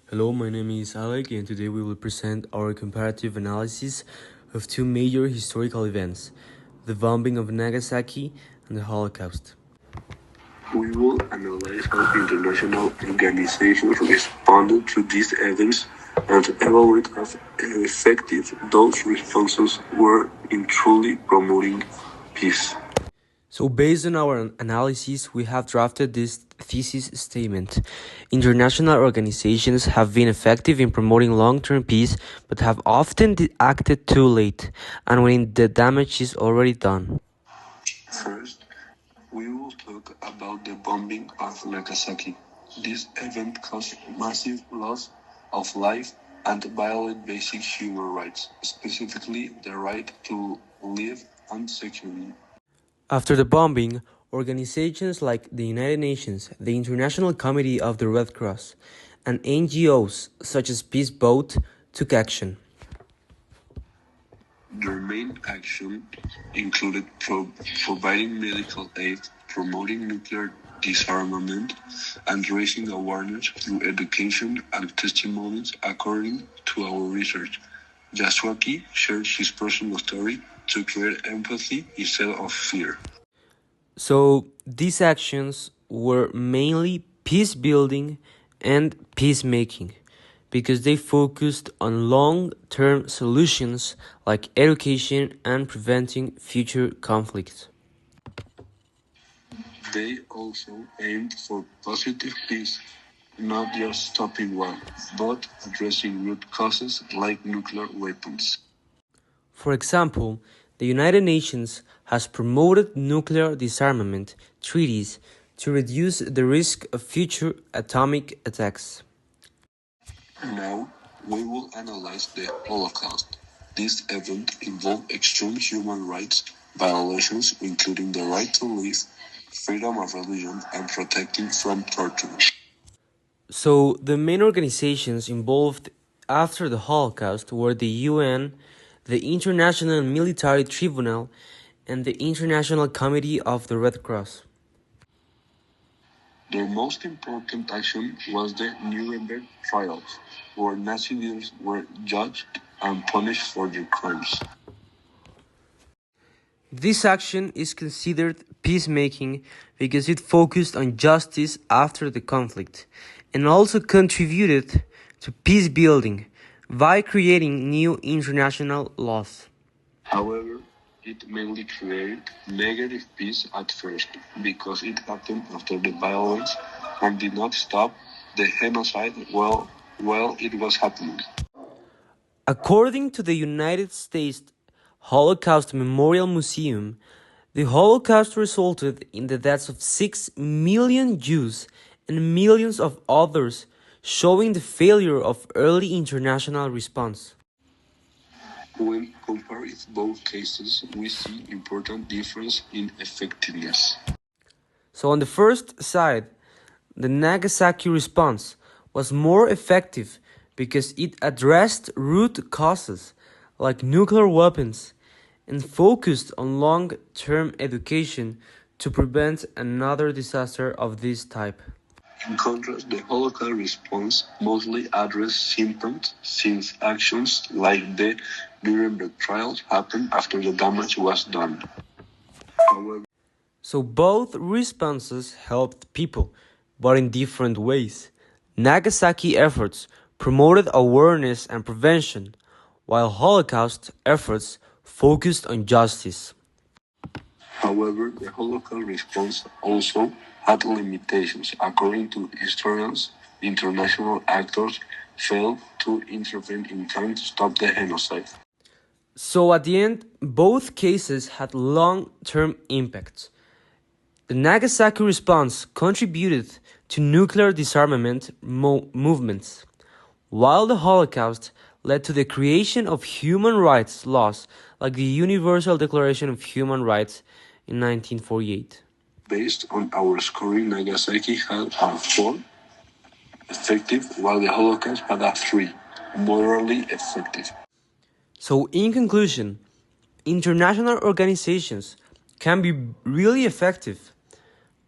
Hello, my name is Alec, and today we will present our comparative analysis of two major historical events, the bombing of Nagasaki and the Holocaust. We will analyze how international organizations responded to these events and evaluate how effective those responses were in truly promoting peace. So based on our analysis, we have drafted this thesis statement. International organizations have been effective in promoting long-term peace, but have often acted too late, and when the damage is already done. First, we will talk about the bombing of Nagasaki. This event caused massive loss of life and violated basic human rights, specifically the right to live and securely. After the bombing, organizations like the United Nations, the International Committee of the Red Cross, and NGOs such as Peace Boat took action. Their main action included providing medical aid, promoting nuclear disarmament, and raising awareness through education and testimonies. According to our research, Yasuaki shared his personal story to create empathy instead of fear. So these actions were mainly peace building and peacemaking, because they focused on long-term solutions like education and preventing future conflicts. They also aimed for positive peace, not just stopping war, but addressing root causes like nuclear weapons. For example, the United Nations has promoted nuclear disarmament treaties to reduce the risk of future atomic attacks. Now, we will analyze the Holocaust. This event involved extreme human rights violations, including the right to live, freedom of religion, and protecting from torture. So, the main organizations involved after the Holocaust were the UN, the International Military Tribunal, and the International Committee of the Red Cross. Their most important action was the Nuremberg trials, where Nazi leaders were judged and punished for their crimes. This action is considered peacemaking because it focused on justice after the conflict and also contributed to peace building by creating new international laws. However, it mainly created negative peace at first because it happened after the violence and did not stop the genocide while it was happening. According to the United States Holocaust Memorial Museum, the Holocaust resulted in the deaths of 6 million Jews and millions of others, showing the failure of early international response. When comparing both cases, we see important difference in effectiveness. So on the first side, the Nagasaki response was more effective because it addressed root causes like nuclear weapons and focused on long-term education to prevent another disaster of this type. In contrast, the Holocaust response mostly addressed symptoms, since actions like the Nuremberg trials happened after the damage was done. However, So both responses helped people, but in different ways. Nagasaki efforts promoted awareness and prevention, while Holocaust efforts focused on justice. However, the Holocaust response also had limitations. According to historians, international actors failed to intervene in time to stop the genocide. So at the end, both cases had long-term impacts. The Nagasaki response contributed to nuclear disarmament movements, while the Holocaust led to the creation of human rights laws like the Universal Declaration of Human Rights in 1948. Based on our scoring, Nagasaki had a 4 effective, while the Holocaust had a 3 morally effective. So in conclusion, international organizations can be really effective,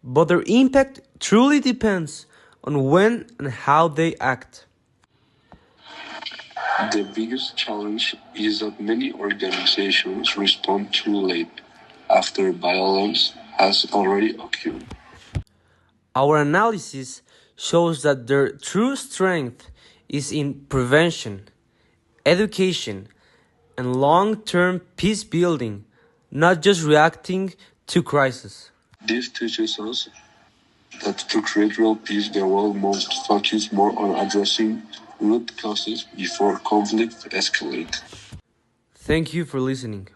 but their impact truly depends on when and how they act. The biggest challenge is that many organizations respond too late, after violence has already occurred. Our analysis shows that their true strength is in prevention, education, and long-term peace building, not just reacting to crisis. This teaches us that to create real peace, the world must focus more on addressing root causes before conflict escalates. Thank you for listening.